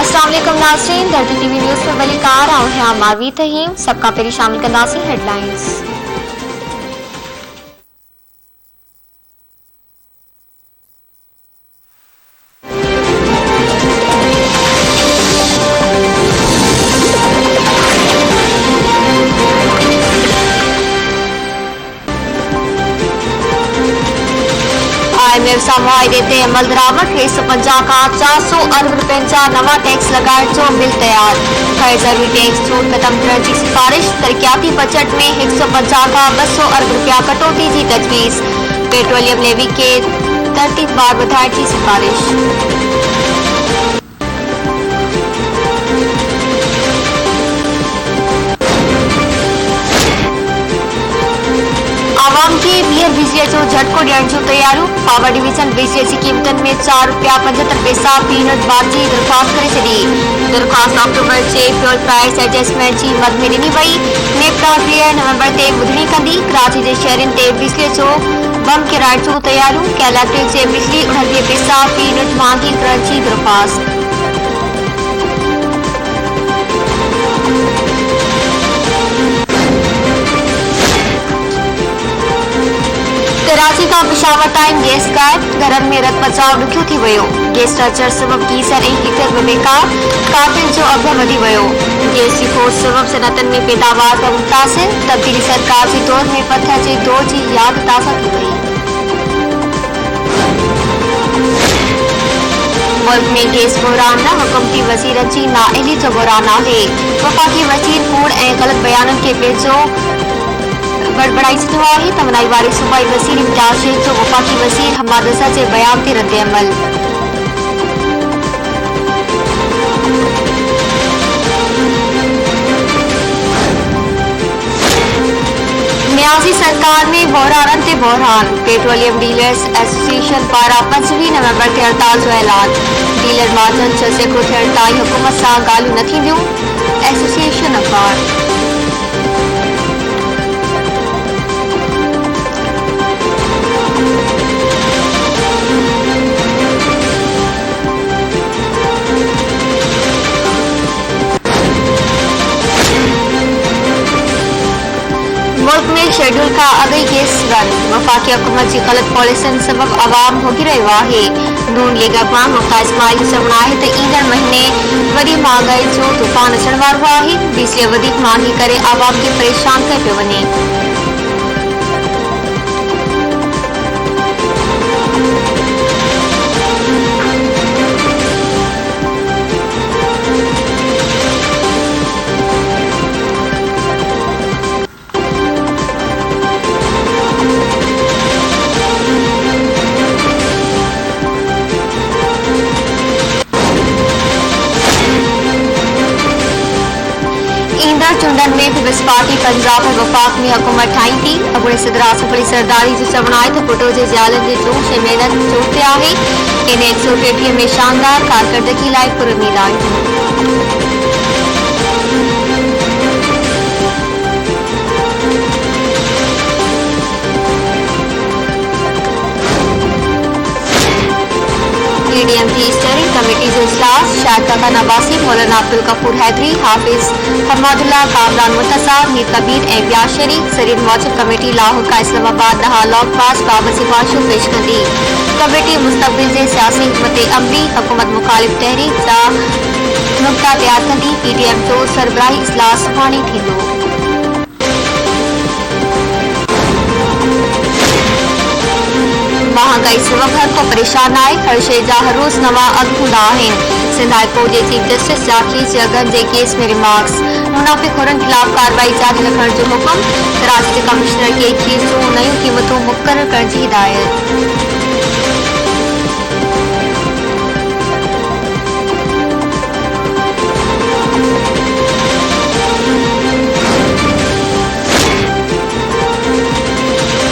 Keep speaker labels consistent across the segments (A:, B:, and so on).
A: अस्सलाम वालेकुम नाज़रीन, धरती टीवी न्यूज़ में बली कार आऊं हैं मावी तहीम सबका पेरी शामिल कंदासी हेडलाइंस। मुआहदे ते अमल दरामद 150 का 400 अरब रुपए जा नवा टैक्स लगाइण जो बिल तैयार। गैर जरूरी टैक्स छूट खत्म करण की सिफारिश। तरक्याती बजट में 150 का 200 अरब रुपया कटौती की तजवीज़। पेट्रोलियम लेवी के 30 बार वधाइण की सिफारिश। आवाम के ॿीहर बिजली जो झटको ॾियण जूं तयारियूं। पावर डिवीजन बिजली जी क़ीमतनि में ₹4.75 फी यूनिट वाध जी दरख़्वास्त करे छॾी। दरख़्वास्त अक्टूबर जे फ्यूल प्राइस एडजस्टमेंट जी मद में ॾिनी वई। नेपरा 3 नवंबर ते ॿुधणी कंदी। कराची जे शहरनि ते बिजली जो बम किराइण जूं तयारियूं। कैलाक्टिक जे बिजली 89 पैसा फी यूनिट महांगी करण जी दरख़्वास्त। कराची का पेशावर ताईं गैस गायब। घरनि में रत बचाव ॾुखियो थी वियो। गैस स्ट्रक्चर सबब गीज़र ऐं हीटर बि बेकार। काफिल जो अघु वधी वियो। गैस जी खोज सबब सनअतनि में पैदावार बि मुतासिर। तब्दीली सरकार जे दौर में पत्थर जे दौर जी यादि ताज़ा थी वई। मुल्क में गैस बहरान न हुकूमती वज़ीरनि जी नाअहली जो बहरान आहे। वफ़ाक़ी वज़ीर कूड़ ऐं ग़लत बयाननि खे पंहिंजो बड़बड़ाई छॾियो आहे। तमनाई वारे सूबाई वज़ीर इम्तियाज़ शेख जो वफ़ाक़ी वज़ीर हमाद अज़हर जे बयान ते रद्द अमल। नियाज़ी सरकार में बहराननि ते बहरान। पेट्रोलियम डीलर्स एसोसिएशन पारां 25 नवंबर ते हड़ताल जो ऐलान। डीलर मार्जन 6 सैकड़ो थियण ताईं हुकूमत सां ॻाल्हियूं न थींदियूं। एसोसिएशन अख़बार। मुल्क में शेड्यूल का अगई गैस बंद। वफाकी हुकूमत जी गलत पॉलिसियुनि सबब आवाम भोगी रहियो आहे। नून लीग अॻवान मुफ्ता इस्माइल जो चवणु आहे त ईंदड़ महीने वॾी महांगाई जो तूफ़ान अचण वारो आहे। बिजली वधीक महांगी करे आवाम खे परेशान कयो पियो वञे। चूंडनि में पीपल्स पार्टी पंजाब ऐं वफ़ाक़ में हुकूमत ठाहींदी। अॻूणे सदर आसिफ अली ज़रदारी जो चवणु आहे त पुटो जे ज़ालनि जे जोश ऐं महिनत जोर ते आहे। इन 130 में शानदार कारकर्दगी लाइ पुरुमीद आहे। पीडीएम की स्टीयरिंग कमेटी जो इजलास। शाहिद काका नवासी, मौलाना अब्दुल गफूर हैदरी, हाफिज हमादुल्लाह, कामरान मुर्तज़ा, मीर कबीर ऐं ॿिया शरीक। ज़रीर मौजूद कमेटी लाहौर का इस्लामाबाद ॾांहुं लॉन्ग पास बाबति सिफ़ारिशूं पेश कंदी। कमेटी मुस्तक़बिल जे सियासी हिकमत अमली हुकूमत मुख़ालिफ़ तहरीक जा नुक़्ता तयारु कंदी। पीडीएम जो सरबराही इजलास सुभाणे थींदो। महंगाई सबब हर को परेशान आहे। हर शइ जा हर रोज़ नवां अघ हूंदा आहिनि। सिंध हाई कोर्ट जे चीफ जस्टिस जाकेश जगन जे केस में रिमार्क्स। मुनाफ़िक़ुनि ख़िलाफ़ कार्रवाई जारी रखण जो हुकुम। कराची जे कमिश्नर खे खीर जूं नयूं क़ीमतूं मुक़रर करण जी हिदायत।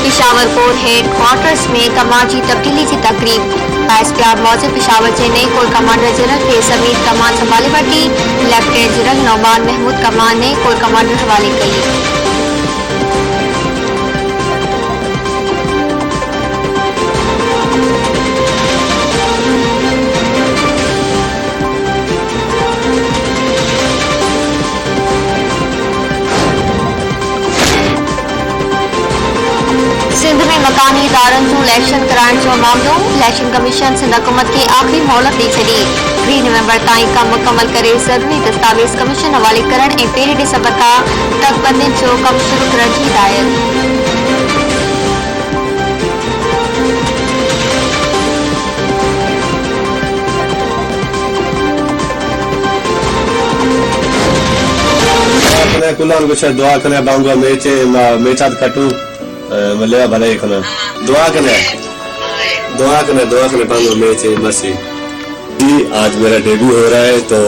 A: पेशावर कोर हेड क्वार्टर्स में कमान जी तब्दीली की तकरीब। ISPR मौजूद पेशावर जे नए कोर कमांडर जनरल खे समीर कमान संभाले वरिती। लेफ्टिनेंट जनरल नौमान महमूद कमान ने कोर कमांडर हवाले कई। इलेक्शन कराइण जो मामलो इलेक्शन कमीशन सिंध हुकूमत खे आख़िरी मोहलत ॾेई छॾी। 3 नवंबर ताईं कम मुकमल करे ज़रूरी दस्तावेज़ कमीशन हवाले करण ऐं 1 डिसंबर खां तकबंदियुनि जो कम शुरू करण जी हिदायत।
B: कुलान कुछ दुआ कने बांगवा मेचात कटू मले भले कने दुआ कने बांगवा मेचे मसी। आज मेरा डेब्यू हो रहा है तो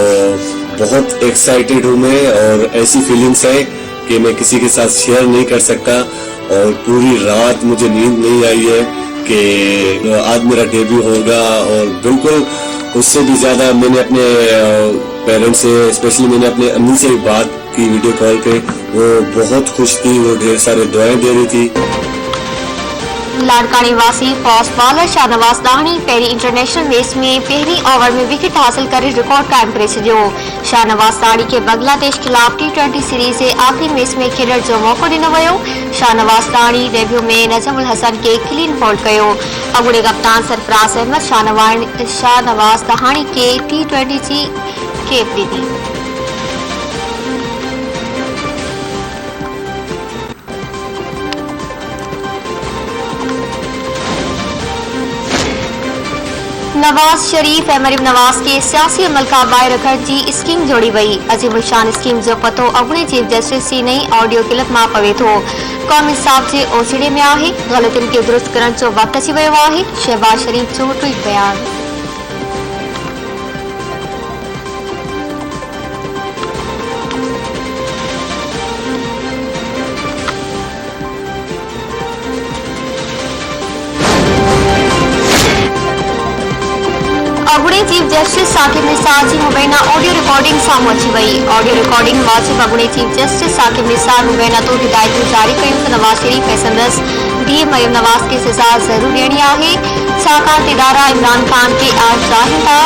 B: बहुत एक्साइटेड हूँ मैं और ऐसी फीलिंग्स है कि मैं किसी के साथ शेयर नहीं कर सकता और पूरी रात मुझे नींद नहीं आई है कि आज मेरा डेब्यू होगा। और बिल्कुल उससे भी ज्यादा मैंने अपने पेरेंट्स से स्पेशली मैंने अपने अम्मी से बात की वीडियो कॉल पे, वो बहुत खुश थी, वो ढेर सारे दुआएं दे रही थी।
A: लाड़कानी वासी फास्ट बॉलर शाहनवाज दाहनी पहिरीं इंटरनेशनल मैच में पहिरीं ओवर में विकेट हासिल करे रिकॉर्ड कायम करे छॾियो। शाहनवाज दाहनी खे बांग्लादेश खिलाफ T20 सीरीज जे आख़िरी मैच में खेॾण जो मौक़ो ॾिनो वियो। शाहनवाज दाहनी डेब्यू में नजमुल हसन खे क्लीन बोल्ड कयो। अॻूणे कप्तान सरफराज अहमद शाहनवाज दाहनी खे T20 जी कैप ॾिनी। नवाज शरीफ ऐं मरियम नवाज के सियासी अमल खां ॿाहिरि रखण जी स्कीम जोड़ी वई। अजीम शान स्कीम जो पतो अॻूणे चीफ जस्टिस जी नई ऑडियो क्लिप मां पवे थो। क़ौमी इंसाफ़ जे ओसीड़े में आहे। ग़लतियुनि खे दुरुस्त करण जो वक़्तु अची वियो आहे। शहबाज शरीफ जो ट्वीट बयान। अॻूणे चीफ जस्टिस साकिब निसार जी मुबैना ऑडियो रिकॉर्डिंग साम्हूं अची वई। ऑडियो रिकॉर्डिंग मूजिबि अॻूणे चीफ जस्टिस साकिब निसार मुबैना तौरु हिदायतूं जारी कयूं त नवाज शरीफ ऐं संदसि धीउ मरियम नवाज खे सज़ा ज़रूर ॾियणी आहे, छाकाणि त इदारा इमरान खान खे आज चाहीनि था।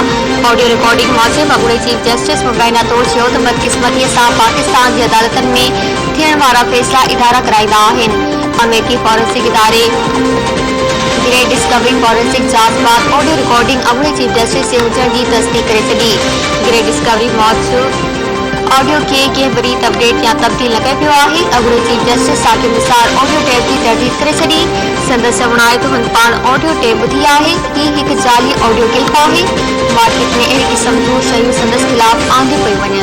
A: ऑडियो रिकॉर्डिंग मूजिबि अॻूणे चीफ जस्टिस मुबैना तौरु चयो त बदकिस्मतीअ सां पाकिस्तान जी अदालतनि में थियण वारा फ़ैसिला इदारा कराईंदा आहिनि। अमेरिकी फॉरेंसिक इदारे ग्रेट डिस्कवरी फॉरेंसिक जांच बाद ऑडियो रिकॉर्डिंग अॻूणे चीफ जस्टिस जे हुजण जी तस्दीक करे छॾी। ग्रेट डिस्कवरी ऑडियो खे कंहिं बि रीत अपडेट या तब्दील न कयो पियो आहे। अॻूणे chief justice Saqib Nisar audio tape जी तर्दीद करे छॾी। संदसि चवणु आहे त हुन पाण ऑडियो टेप ॿुधी आहे। हीअ हिकु जाली ऑडियो क्लिप आहे। मार्केट में अहिड़ी क़िस्म जूं शयूं संदसि ख़िलाफ़ आंदियूं पियूं वञनि।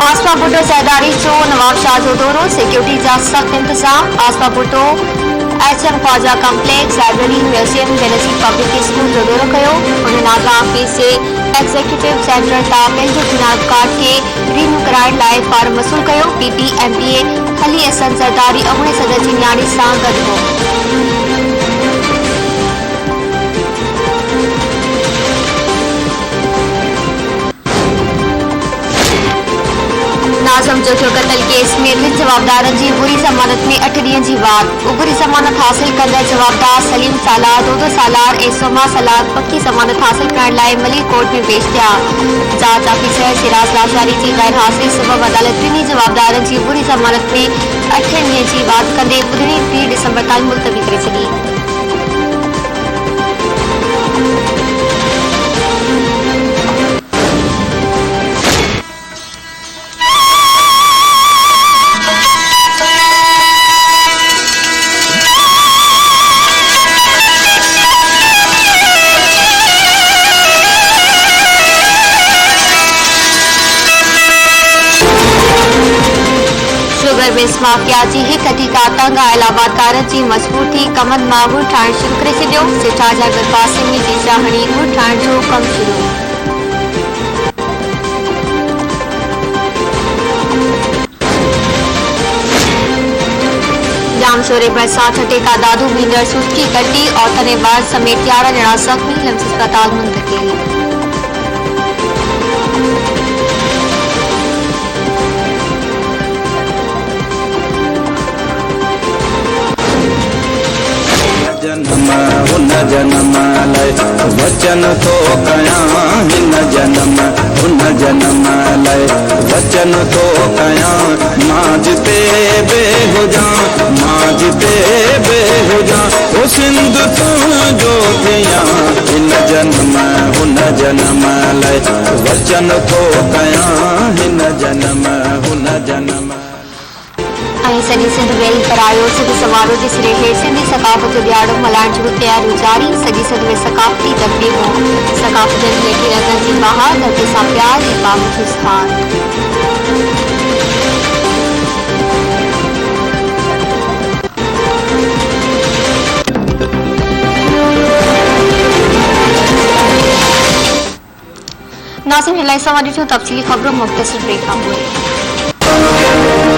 A: आसपा भुट्टो ज़रदारी जो नवाब शाह जो दौरो, सिक्योरिटी जा सख़्त इंतजाम। आसपा Bhutto HM Khawaja complex, library, museum, Benazir public school जो दौरो कयो। उन्हनि आगा ऑफिस जे एग्ज़ीक्यूटिव सेंटर तां पंहिंजो चुनाव कार्ड खे रिन्यू कराइण लाइ फॉर्म वसूल कयो। PP MPA अली हसन ज़रदारी अॻूणे सदर जी न्याणी सां गॾु हो। नाज़म जो कत्ल केस में 3 जवाबदारनि जी बुरी ज़मानत में 8 ॾींहनि जी वाद। बुरी ज़मानत हासिल कंदड़ जवाबदार सलीम सालार, दोदो सालार ऐं सोमा सालार पक्की ज़मानत हासिल करण लाइ मलिक कोर्ट में पेश थिया। जांच ऑफिसर सिराज लाशारी जी गैर हाज़िरी सबबि अदालत 3 जवाबदारनि जी बुरी ज़मानत में 8 ॾींहनि जी वाद कंदे ॿुधणी 3 डिसंबर ताईं मुलतवी करे छॾी। माफिया जी हिक ठीका तंग आयल आबादकारनि जी मजबूर थी कमनि मां गुड़ ठाहिण शुरू करे छॾियो। सिठा जा गरपासे में जीजा हणी गुड़ ठाहिण जो कमु शुरू। जाम शोरे बरसात छठे का दादू बींदड़ सुस्ती कटी और तने बाद समेत 11 ॼणा जख्मी, लम्स अस्पताल मुंतकिल।
C: हुन जन्म लाए वचन तो कया हिन जन्म हुन जन्म लाए वचन तो कया माजते बेहुजा माजते बेहुजा ओ सिंध तू जो थिया हिन जन्म हुन जन्म लाए वचन तो कया हिन जन्म हुन जन्म।
A: ऐं सॼी सिंध वेही पर आयो सिंध समारोह जे सिरे हेठि सिंधी सकाफ़त जो ॾियारो मल्हाइण जूं तयारियूं जारी सॼी सिंध में सकाफ़ती तकरीबूं सकाफ़तनि वेठी रंगनि जी बहार धरती सां प्यार ऐं पाक जो इज़हार। नाज़रीन, इलाही समां ॾिठो तफ़सीली ख़बरूं मुख़्तसर ब्रेक खां पोइ।